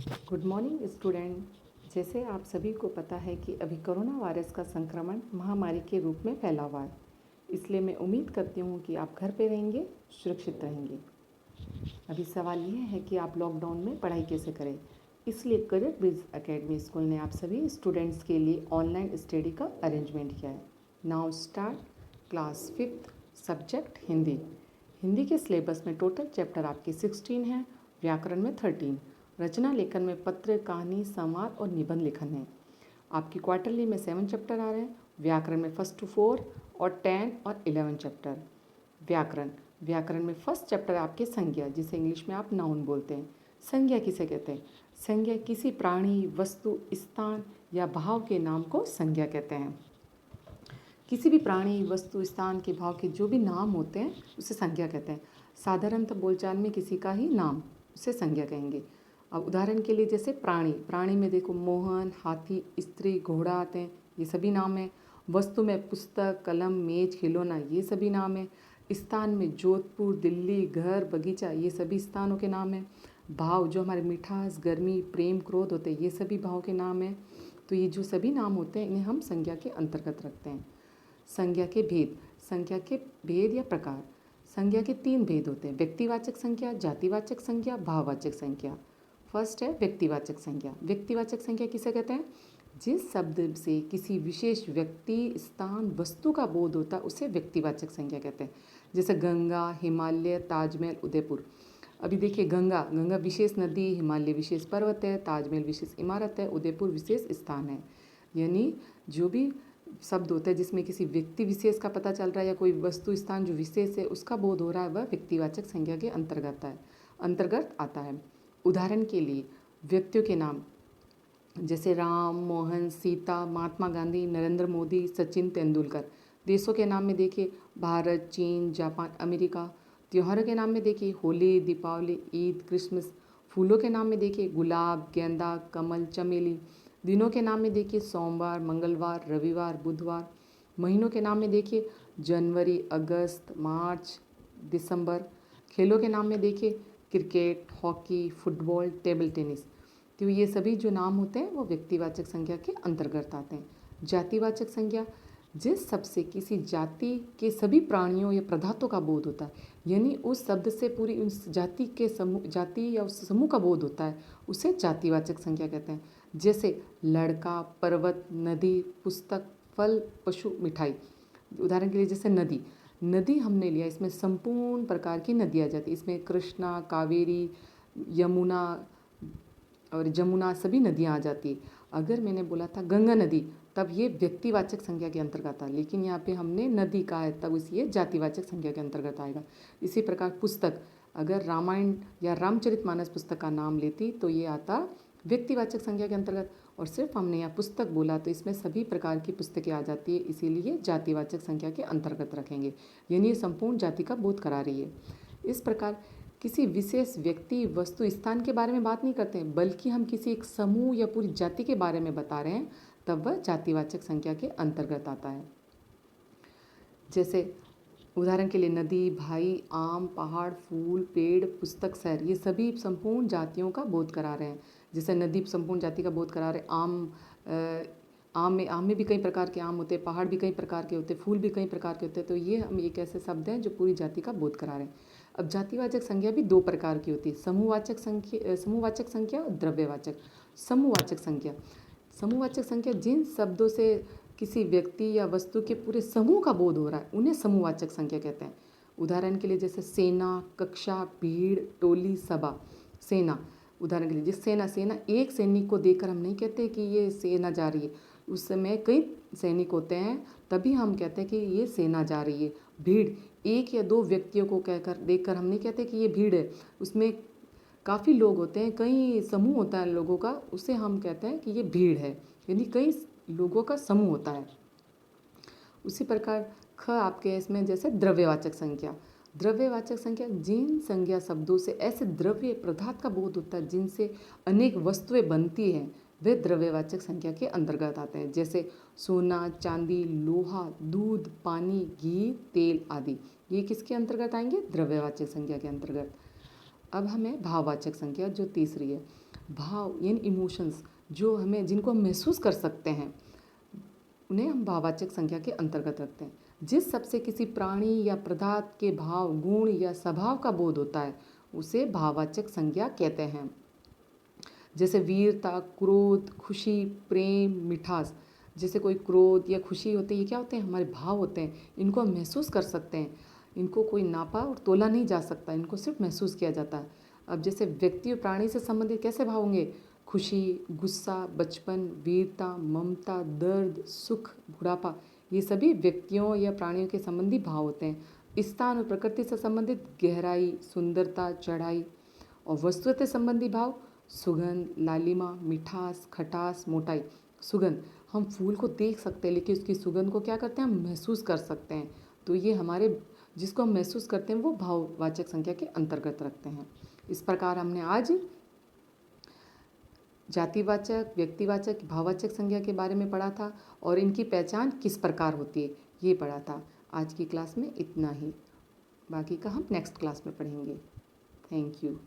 Good morning student. जैसे आप सभी को पता है कि अभी कोरोना वायरस का संक्रमण महामारी के रूप में फैला हुआ है, इसलिए मैं उम्मीद करती हूँ कि आप घर पे रहेंगे, सुरक्षित रहेंगे। अभी सवाल यह है कि आप लॉकडाउन में पढ़ाई कैसे करें। इसलिए करियर ब्रिज एकेडमी स्कूल ने आप सभी स्टूडेंट्स के लिए ऑनलाइन स्टडी का अरेंजमेंट किया है। Now start class 5th subject Hindi. Hindi के सिलेबस में टोटल चैप्टर आपके 16 हैं, व्याकरण में 13, रचना लेखन में पत्र, कहानी, संवाद और निबंध लेखन है। आपकी क्वार्टरली में 7 चैप्टर आ रहे हैं, व्याकरण में 1 to 4 और 10 और 11 चैप्टर। व्याकरण में फर्स्ट चैप्टर आपके संज्ञा, जिसे इंग्लिश में आप नाउन बोलते हैं। संज्ञा किसे कहते हैं? संज्ञा किसी प्राणी, वस्तु, स्थान या भाव के नाम को संज्ञा कहते हैं। किसी भी प्राणी, वस्तु, स्थान के भाव के जो भी नाम होते हैं उसे संज्ञा कहते हैं। साधारणतः बोलचाल में किसी का ही नाम उसे संज्ञा कहेंगे। अब उदाहरण के लिए जैसे प्राणी में देखो मोहन, हाथी, स्त्री, घोड़ा आते हैं, ये सभी नाम हैं। वस्तु में पुस्तक, कलम, मेज, खिलौना, ये सभी नाम हैं। स्थान में जोधपुर, दिल्ली, घर, बगीचा, ये सभी स्थानों के नाम हैं। भाव जो हमारे मिठास, गर्मी, प्रेम, क्रोध होते हैं, ये सभी भाव के नाम हैं। तो ये जो सभी नाम होते हैं इन्हें हम संज्ञा के अंतर्गत रखते हैं। संज्ञा के भेद या प्रकार। संज्ञा के 3 भेद होते हैं: व्यक्तिवाचक संज्ञा, जातिवाचक संज्ञा, भाववाचक संज्ञा। फर्स्ट है व्यक्तिवाचक संज्ञा। व्यक्तिवाचक संज्ञा किसे कहते हैं? जिस शब्द से किसी विशेष व्यक्ति, स्थान, वस्तु का बोध होता है उसे व्यक्तिवाचक संज्ञा कहते हैं। जैसे गंगा, हिमालय, ताजमहल, उदयपुर। अभी देखिए गंगा विशेष नदी, हिमालय विशेष पर्वत है, ताजमहल विशेष इमारत है, उदयपुर विशेष स्थान है। यानी जो भी शब्द होता है जिसमें किसी व्यक्ति विशेष का पता चल रहा है या कोई वस्तु, स्थान जो विशेष है उसका बोध हो रहा है, वह व्यक्तिवाचक संज्ञा के अंतर्गत आता है। उदाहरण के लिए व्यक्तियों के नाम जैसे राम, मोहन, सीता, महात्मा गांधी, नरेंद्र मोदी, सचिन तेंदुलकर। देशों के नाम में देखिए भारत, चीन, जापान, अमेरिका। त्योहारों के नाम में देखिए होली, दीपावली, ईद, क्रिसमस। फूलों के नाम में देखिए गुलाब, गेंदा, कमल, चमेली। दिनों के नाम में देखिए सोमवार, मंगलवार, रविवार, बुधवार। महीनों के नाम में देखिए जनवरी, अगस्त, मार्च, दिसंबर। खेलों के नाम में देखिए cricket, hockey, football, table tennis. तो ये सभी जो नाम होते हैं वो व्यक्तिवाचक संज्ञा के अंतर्गत आते हैं। जातिवाचक संज्ञा जिस शब्द से किसी जाति के सभी प्राणियों या पदार्थों का बोध होता है, यानी उस शब्द से पूरी उस जाति या उस समूह का बोध होता है, उसे जातिवाचक संज्ञा कहते हैं। जैसे लड़का, पर्वत, नदी, पुस्तक, फल, पशु, मिठाई। उदाहरण के लिए जैसे नदी हमने लिया, इसमें संपूर्ण प्रकार की नदियाँ आ जाती है। इसमें कृष्णा, कावेरी, यमुना और जमुना सभी नदियाँ आ जाती है। अगर मैंने बोला था गंगा नदी, तब ये व्यक्तिवाचक संज्ञा के अंतर्गत आता, लेकिन यहाँ पे हमने नदी कहा है तब ये जातिवाचक संज्ञा के अंतर्गत आएगा। इसी प्रकार पुस्तक, अगर रामायण या रामचरितमानस पुस्तक का नाम लेती तो ये आता व्यक्तिवाचक संज्ञा के अंतर्गत, और सिर्फ हमने यहाँ पुस्तक बोला तो इसमें सभी प्रकार की पुस्तकें आ जाती है, इसीलिए जातिवाचक संज्ञा के अंतर्गत रखेंगे। यानी ये संपूर्ण जाति का बोध करा रही है। इस प्रकार किसी विशेष व्यक्ति, वस्तु, स्थान के बारे में बात नहीं करते हैं, बल्कि हम किसी एक समूह या पूरी जाति के बारे में बता रहे हैं, तब वह जातिवाचक संज्ञा के अंतर्गत आता है। जैसे उदाहरण के लिए नदी, भाई, आम, पहाड़, फूल, पेड़, पुस्तक, शहर, ये सभी संपूर्ण जातियों का बोध करा रहे हैं। जैसे नदी संपूर्ण जाति का बोध करा रहे, आम में भी कई प्रकार के आम होते हैं, पहाड़ भी कई प्रकार के होते हैं, फूल भी कई प्रकार के होते हैं। तो ये हम एक ऐसे शब्द हैं जो पूरी जाति का बोध करा रहे हैं। अब जातिवाचक संज्ञा भी 2 प्रकार की होती है, समूहवाचक संज्ञा और द्रव्यवाचक। समूहवाचक संज्ञा जिन शब्दों से किसी व्यक्ति या वस्तु के पूरे समूह का बोध हो रहा है उन्हें समूहवाचक संज्ञा कहते हैं। उदाहरण के लिए जैसे सेना, कक्षा, भीड़, टोली, सभा। सेना, उदाहरण के लिए जिस सेना एक सैनिक को देखकर हम नहीं कहते कि ये सेना जा रही है, उस समय कई सैनिक होते हैं तभी हम कहते हैं कि ये सेना जा रही है। भीड़, एक या 2 व्यक्तियों को देखकर हम नहीं कहते कि ये भीड़ है, उसमें काफ़ी लोग होते हैं, कई समूह होता है लोगों का, उसे हम कहते हैं कि ये भीड़ है, यानी कई लोगों का समूह होता है। उसी प्रकार ख आपके इसमें जैसे द्रव्यवाचक संख्या जिन संज्ञा शब्दों से ऐसे द्रव्य पदार्थ का बोध होता है जिनसे अनेक वस्तुएं बनती हैं, वे द्रव्यवाचक संख्या के अंतर्गत आते हैं। जैसे सोना, चांदी, लोहा, दूध, पानी, घी, तेल आदि, ये किसके अंतर्गत आएंगे? द्रव्यवाचक संख्या के अंतर्गत। अब हमें भाववाचक संख्या जो तीसरी है। भाव यानी इमोशंस जो हमें जिनको हम महसूस कर सकते हैं उन्हें हम भाववाचक संज्ञा के अंतर्गत रखते हैं। जिस शब्द से किसी प्राणी या पदार्थ के भाव, गुण या स्वभाव का बोध होता है उसे भाववाचक संज्ञा कहते हैं। जैसे वीरता, क्रोध, खुशी, प्रेम, मिठास। जैसे कोई क्रोध या खुशी होती है, ये क्या होते हैं? हमारे भाव होते हैं। इनको हम महसूस कर सकते हैं। इनको कोई नापा और तोला नहीं जा सकता, इनको सिर्फ महसूस किया जाता है। अब जैसे व्यक्ति और प्राणी से संबंधित कैसे भाव होंगे? खुशी, गुस्सा, बचपन, वीरता, ममता, दर्द, सुख, बुढ़ापा, ये सभी व्यक्तियों या प्राणियों के संबंधी भाव होते हैं। स्थान और प्रकृति से संबंधित गहराई, सुंदरता, चढ़ाई। और वस्तु से संबंधी भाव सुगंध, लालिमा, मिठास, खटास, मोटाई। सुगंध, हम फूल को देख सकते हैं लेकिन उसकी सुगंध को क्या करते हैं? हम महसूस कर सकते हैं। तो ये हमारे जिसको हम महसूस करते हैं वो भाववाचक संज्ञा के अंतर्गत रखते हैं। इस प्रकार हमने आज जातिवाचक, व्यक्तिवाचक, भाववाचक संज्ञा के बारे में पढ़ा था और इनकी पहचान किस प्रकार होती है ये पढ़ा था। आज की क्लास में इतना ही, बाकी का हम नेक्स्ट क्लास में पढ़ेंगे। Thank you.